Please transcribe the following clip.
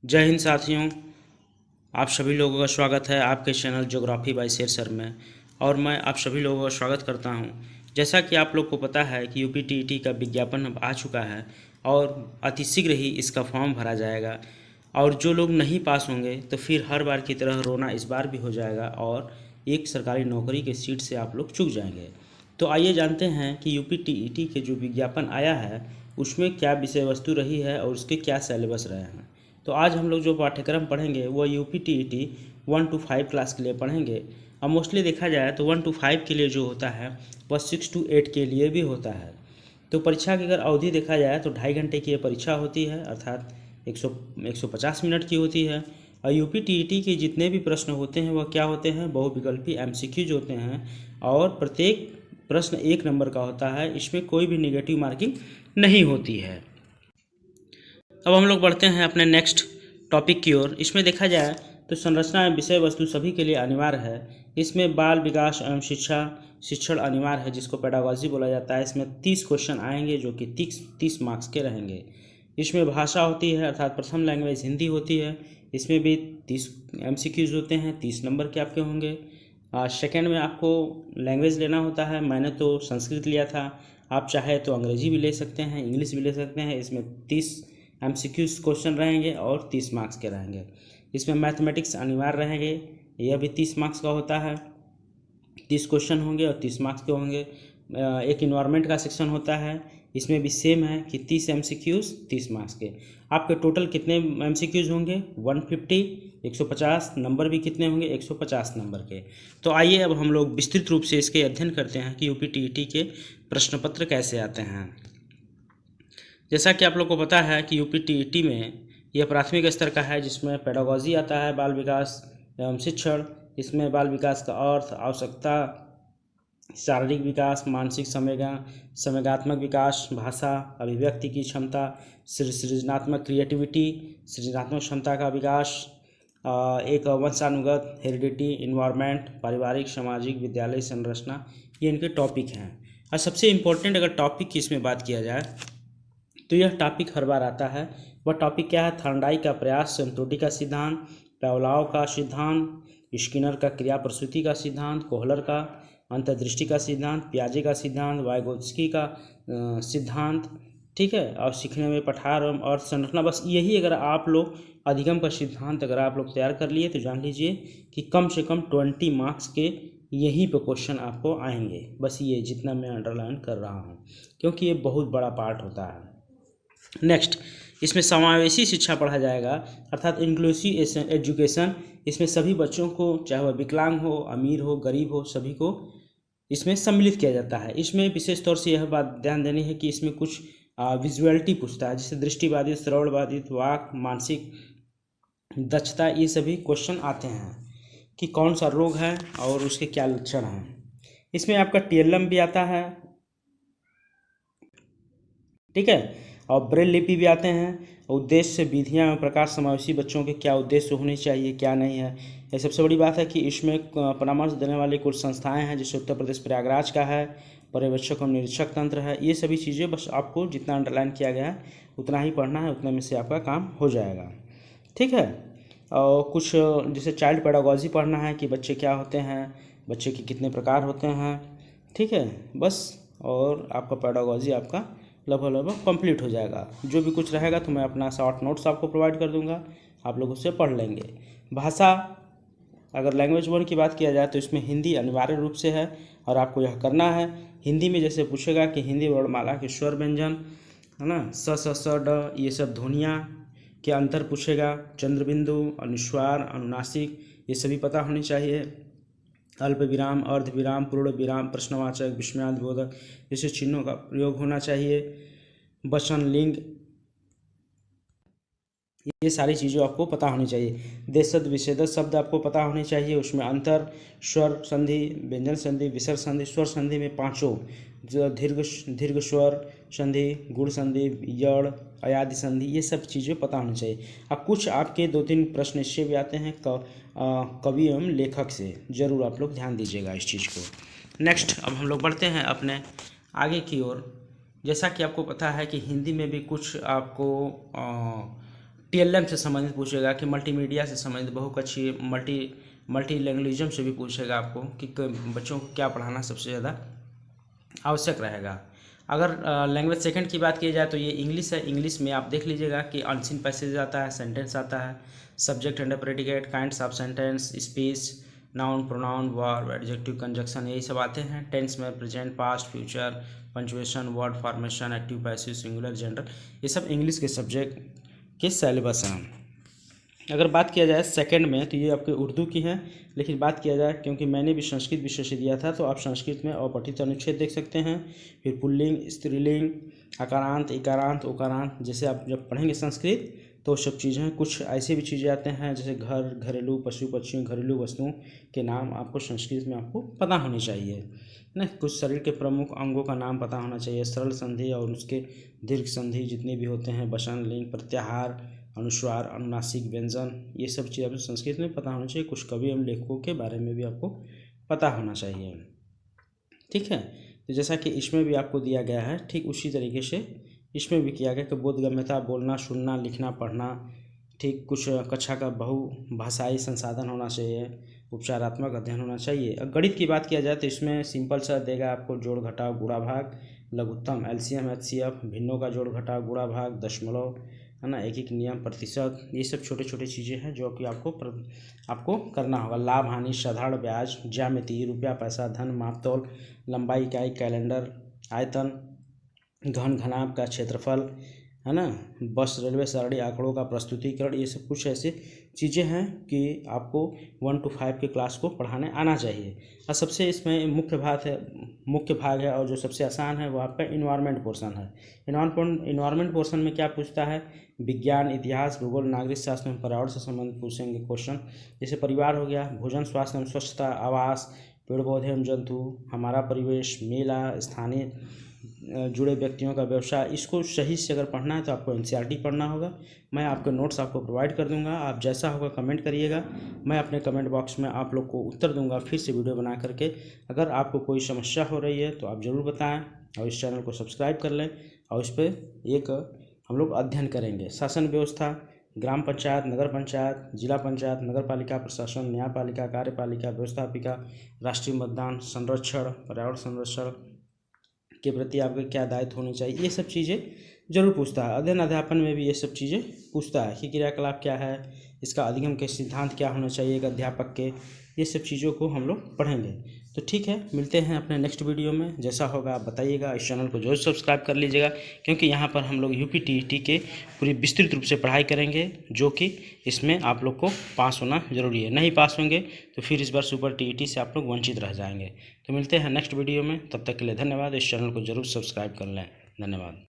जय हिंद साथियों। आप सभी लोगों का स्वागत है आपके चैनल ज्योग्राफी बाय शेर सर में। और मैं आप सभी लोगों का स्वागत करता हूं। जैसा कि आप लोग को पता है कि यूपीटीईटी का विज्ञापन अब आ चुका है और अतिशीघ्र ही इसका फॉर्म भरा जाएगा। और जो लोग नहीं पास होंगे तो फिर हर बार की तरह रोना इस बार भी हो जाएगा और एक सरकारी नौकरी के सीट से आप लोग चूक जाएंगे। तो आइए जानते हैं कि यूपीटीईटी के जो विज्ञापन आया है उसमें क्या विषय वस्तु रही है और उसके क्या सिलेबस रहे हैं। तो आज हम लोग जो पाठ्यक्रम पढ़ेंगे वो यूपीटीईटी 1 to 5 क्लास के लिए पढ़ेंगे। अब मोस्टली देखा जाए तो 1 to 5 के लिए जो होता है वह 6 to 8 के लिए भी होता है। तो परीक्षा की अगर अवधि देखा जाए तो 2.5 घंटे की ये परीक्षा होती है, अर्थात 150 मिनट की होती है। और यूपीटीईटी के जितने भी प्रश्न होते हैं वह क्या होते हैं, बहुविकल्पी एमसीक्यूज होते हैं और प्रत्येक प्रश्न 1 नंबर का होता है। इसमें कोई भी नेगेटिव मार्किंग नहीं होती है। अब हम लोग बढ़ते हैं अपने नेक्स्ट टॉपिक की ओर। इसमें देखा जाए तो संरचना एवं विषय वस्तु सभी के लिए अनिवार्य है। इसमें बाल विकास एवं शिक्षण अनिवार्य है, जिसको पेडागॉजी बोला जाता है। इसमें 30 क्वेश्चन आएंगे जो कि 30 मार्क्स के रहेंगे। इसमें भाषा होती है, अर्थात प्रथम लैंग्वेज हिंदी होती है। इसमें भी 30 एमसीक्यूज होते हैं, 30 नंबर के आपके होंगे। सेकेंड में आपको लैंग्वेज लेना होता है। मैंने तो संस्कृत लिया था, आप चाहे तो अंग्रेजी भी ले सकते हैं, इंग्लिश भी ले सकते हैं। इसमें 30 एमसीक्यूज क्वेश्चन रहेंगे और 30 मार्क्स के रहेंगे। इसमें मैथमेटिक्स अनिवार्य रहेंगे, यह भी 30 मार्क्स का होता है। 30 क्वेश्चन होंगे और 30 मार्क्स के होंगे। एक इन्वायरमेंट का सेक्शन होता है, इसमें भी सेम है कि 30 एमसीक्यूज 30 मार्क्स के। आपके टोटल कितने एमसीक्यूज होंगे, 150। 150 नंबर भी कितने होंगे, 150 नंबर के। तो आइए अब हम लोग विस्तृत रूप से इसके अध्ययन करते हैं कि यूपीटीईटी के प्रश्न पत्र कैसे आते हैं। जैसा कि आप लोग को पता है कि यूपीटीईटी में यह प्राथमिक स्तर का है, जिसमें पेडागॉजी आता है, बाल विकास एवं शिक्षण। इसमें बाल विकास का अर्थ, आवश्यकता, शारीरिक विकास, मानसिक संवेगात्मक विकास, भाषा, अभिव्यक्ति की क्षमता, सृजनात्मक क्रिएटिविटी, सृजनात्मक क्षमता का विकास, एक वंशानुगत हेरिडिटी, इन्वायरमेंट, पारिवारिक, सामाजिक, विद्यालय संरचना, ये इनके टॉपिक हैं। और सबसे इम्पोर्टेंट अगर टॉपिक की इसमें बात किया जाए तो यह टॉपिक हर बार आता है। वह टॉपिक क्या है, थॉर्नडाइक का प्रयास, संतोटी का सिद्धांत, पावलोव का सिद्धांत, स्किनर का क्रिया प्रसूति का सिद्धांत, कोहलर का अंतर्दृष्टि का सिद्धांत, पियाजे का सिद्धांत, वाइगोत्स्की का सिद्धांत, ठीक है। और सीखने में पठार और संरचना, बस यही अगर आप लोग अधिगम का सिद्धांत अगर आप लोग तैयार कर लिए तो जान लीजिए कि कम से कम 20 मार्क्स के यहीं पे क्वेश्चन आपको आएंगे। बस ये जितना मैं अंडरलाइन कर रहा हूँ, क्योंकि ये बहुत बड़ा पार्ट होता है। नेक्स्ट, इसमें समावेशी शिक्षा पढ़ा जाएगा, अर्थात इंक्लूसिव एजुकेशन। इसमें सभी बच्चों को, चाहे वह विकलांग हो, अमीर हो, गरीब हो, सभी को इसमें सम्मिलित किया जाता है। इसमें विशेष तौर से यह बात ध्यान देनी है कि इसमें कुछ विजुअलिटी पूछता है, जैसे दृष्टिबाधित, श्रवणबाधित, वाक, मानसिक दक्षता, ये सभी क्वेश्चन आते हैं कि कौन सा रोग है और उसके क्या लक्षण हैं। इसमें आपका टीएलएम भी आता है, ठीक है, और ब्रेल लिपि भी आते हैं। उद्देश्य, विधियाँ एवं प्रकार, समावेशी बच्चों के क्या उद्देश्य होने चाहिए, क्या नहीं है। ये सबसे बड़ी बात है कि इसमें परामर्श देने वाली कुछ संस्थाएं हैं, जैसे उत्तर प्रदेश प्रयागराज का है, पर्यवेक्षक और निरीक्षक तंत्र है। ये सभी चीज़ें बस आपको जितना अंडरलाइन किया गया है उतना ही पढ़ना है, उतने में से आपका काम हो जाएगा, ठीक है। और कुछ जैसे चाइल्ड पेडागॉजी पढ़ना है कि बच्चे क्या होते हैं, बच्चे के कितने प्रकार होते हैं, ठीक है, बस। और आपका पेडागॉजी आपका लगभग कंप्लीट हो जाएगा। जो भी कुछ रहेगा तो मैं अपना शॉर्ट नोट्स आपको प्रोवाइड कर दूंगा, आप लोग उससे पढ़ लेंगे। भाषा, अगर लैंग्वेज 1 की बात किया जाए तो इसमें हिंदी अनिवार्य रूप से है और आपको यह करना है। हिंदी में जैसे पूछेगा कि हिंदी वर्णमाला के स्वर व्यंजन, है ना, स ड, ये सब ध्वनियाँ के अंतर पूछेगा। चंद्रबिंदु, अनुस्वार, अनुनासिक, ये सभी पता होनी चाहिए। अल्प विराम, अर्ध विराम, पूर्ण विराम, प्रश्नवाचक, विस्मयादिबोधक जैसे चिन्हों का प्रयोग होना चाहिए। वचन, लिंग, ये सारी चीज़ें आपको पता होनी चाहिए। देशद विषेदद शब्द आपको पता होने चाहिए। उसमें अंतर, स्वर संधि, व्यंजन संधि, विसर्ग संधि। स्वर संधि में पांचों, जो दीर्घ स्वर संधि, गुण संधि, यड़, अयादि संधि, ये सब चीज़ें पता होनी चाहिए। अब कुछ आपके 2-3 प्रश्न इससे भी आते हैं कवि एवं लेखक से, ज़रूर आप लोग ध्यान दीजिएगा इस चीज़ को। नेक्स्ट, अब हम लोग बढ़ते हैं अपने आगे की ओर। जैसा कि आपको पता है कि हिंदी में भी कुछ आपको TLM से संबंधित पूछेगा कि मल्टीमीडिया से संबंधित बहुकक्षीय मल्टी लैंग्वेजिज्म से भी पूछेगा आपको कि बच्चों को क्या पढ़ाना सबसे ज़्यादा आवश्यक रहेगा। अगर लैंग्वेज सेकंड की बात की जाए तो ये इंग्लिश है। इंग्लिश में आप देख लीजिएगा कि अनसीन पैसेज आता है, सेंटेंस आता है, subject and predicate, kinds of sentence, speech, noun, pronoun, verb, adjective, conjunction, यही सब आते हैं। टेंस में present, past, future, punctuation, word formation, active, passive, singular, general, ये सब इंग्लिश के सब्जेक्ट के सिलेबस हैं। अगर बात किया जाए सेकंड में तो ये आपके उर्दू की हैं, लेकिन बात किया जाए क्योंकि मैंने भी संस्कृत विषय से दिया था तो आप संस्कृत में अपठित अनुच्छेद देख सकते हैं, फिर पुल्लिंग, स्त्रीलिंग, अकारांत, इकारांत, उकारांत। जैसे आप जब पढ़ेंगे संस्कृत तो सब चीज़ें, कुछ ऐसी भी चीज़ें आते हैं जैसे घर, घरेलू पशु पक्षियों, घरेलू वस्तुओं के नाम आपको संस्कृत में आपको पता होनी चाहिए ना। कुछ शरीर के प्रमुख अंगों का नाम पता होना चाहिए, सरल संधि और उसके दीर्घ संधि जितने भी होते हैं, वचन, लिंग, प्रत्याहार, अनुस्वार, अनुनासिक व्यंजन, ये सब चीज़ आपको संस्कृत में पता होना चाहिए। कुछ कवि एवं लेखकों के बारे में भी आपको पता होना चाहिए, ठीक है। तो जैसा कि इसमें भी आपको दिया गया है, ठीक उसी तरीके से इसमें भी किया गया कि बोधगम्यता, बोलना, सुनना, लिखना, पढ़ना, ठीक। कुछ कक्षा का बहुभाषाई संसाधन होना चाहिए, उपचारात्मक अध्ययन होना चाहिए। अब गणित की बात किया जाए तो इसमें सिंपल सा देगा आपको जोड़ घटाव गुणा भाग, लघुत्तम, LCM HCF, भिन्नों का जोड़ घटाव गुणा भाग, दशमलव, है ना, एक नियम, प्रतिशत, ये सब छोटे छोटे चीज़ें हैं जो कि आपको करना होगा। लाभ हानि, साधारण ब्याज, ज्यामिति, रुपया पैसा, धन, मापतौल, लंबाई इकाई, कैलेंडर, आयतन, घन, घनाभ का क्षेत्रफल, है ना, बस, रेलवे, सारणी, आंकड़ों का प्रस्तुतिकरण, ये सब कुछ ऐसी चीज़ें हैं कि आपको 1 to 5 के क्लास को पढ़ाने आना चाहिए। और सबसे इसमें मुख्य भाग है और जो सबसे आसान है वो आपका इन्वायरमेंट पोर्शन है। इन्वायरमेंट पोर्शन में क्या पूछता है, विज्ञान, इतिहास, भूगोल, नागरिक शास्त्र में पर्यावरण से संबंधित पूछेंगे क्वेश्चन। जैसे परिवार हो गया, भोजन, स्वास्थ्य एवं स्वच्छता, आवास, पेड़ पौधे एवं जंतु, हमारा परिवेश, मेला, स्थानीय जुड़े व्यक्तियों का व्यवसाय। इसको सही से अगर पढ़ना है तो आपको NCERT पढ़ना होगा। मैं आपके नोट्स आपको प्रोवाइड कर दूंगा, आप जैसा होगा कमेंट करिएगा, मैं अपने कमेंट बॉक्स में आप लोग को उत्तर दूंगा फिर से वीडियो बना करके। अगर आपको कोई समस्या हो रही है तो आप ज़रूर बताएं और इस चैनल को सब्सक्राइब कर लें और इस पर एक हम लोग अध्ययन करेंगे। शासन व्यवस्था, ग्राम पंचायत, नगर पंचायत, जिला पंचायत, नगर पालिका प्रशासन, न्यायपालिका, कार्यपालिका, व्यवस्थापिका, राष्ट्रीय मतदान, संरक्षण, पर्यावरण संरक्षण के प्रति आपके क्या दायित्व होने चाहिए, ये सब चीज़ें जरूर पूछता है। अध्ययन अध्यापन में भी ये सब चीज़ें पूछता है कि क्रियाकलाप क्या है, इसका अधिगम के सिद्धांत क्या होना चाहिए एक अध्यापक के, ये सब चीज़ों को हम लोग पढ़ेंगे। तो ठीक है, मिलते हैं अपने नेक्स्ट वीडियो में। जैसा होगा आप बताइएगा। इस चैनल को जरूर सब्सक्राइब कर लीजिएगा क्योंकि यहाँ पर हम लोग UP-TET के पूरी विस्तृत रूप से पढ़ाई करेंगे, जो कि इसमें आप लोग को पास होना जरूरी है। नहीं पास होंगे तो फिर इस बार सुपर TET से आप लोग वंचित रह जाएंगे। तो मिलते हैं नेक्स्ट वीडियो में, तब तक के लिए धन्यवाद। इस चैनल को जरूर सब्सक्राइब कर लें। धन्यवाद।